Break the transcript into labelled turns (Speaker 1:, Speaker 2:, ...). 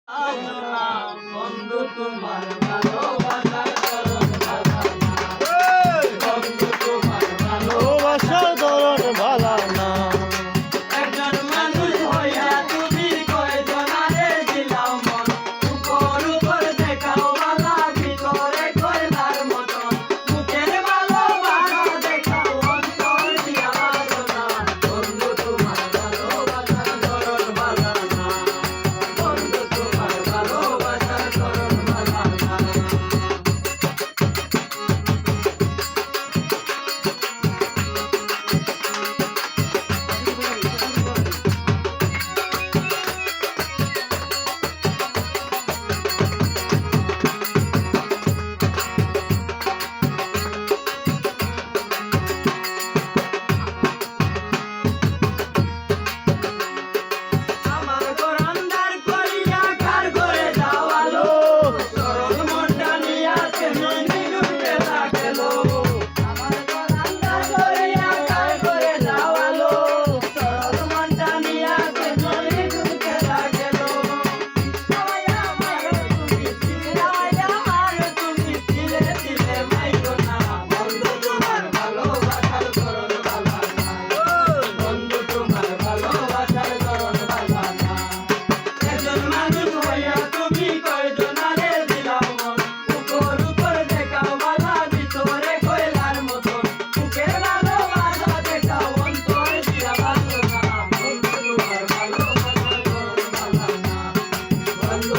Speaker 1: আয়োনা বন্ধু তোমার ভালোবাসার ধরন ভালো না। বন্ধু তোমার ভালোবাসার ধরন ভালো না। একজন মানুষ হইয়া তুমি কয়জনারে দিলাও মন, উপর উপর দেখাও বালা, ভিতরে কয়লার মতন। মুখের ভালোবাসা দেখাও, অন্তর দিয়া বাসনা। বন্ধু তোমার ভালোবাসার ধরন ভালো না। বন্ধু তোমার ভালোবাসার ধরন ভালো না। আমার ঘর আন্ধার করিয়া কার ঘরে যাওয়ালো, সরল মনটা নিয়া কেমন দিনুকে লাগলো। আমার ঘর আন্ধার করিয়া কার ঘরে যাওয়ালো, সরল মনটা নিয়া কেমন দিনুকে লাগলো। আমার তুমি দিলে দিলে মাইকো না। বন্ধু তোমার ভালোবাসার ধরন ভালো না। বন্ধু তোমার ভালোবাসার ধরন ভালো না। একজন মানুষ হইয়া তুমি কয়জনারে দিলাও মন, উপর উপর দেখাও বালা, ভিতরে কয়লার মতন। মুখের ভালোবাসা দেখাও, অন্তর দিয়া বাসনা। বন্ধু তোমার ভালোবাসার ধরন ভালো না। বন্ধু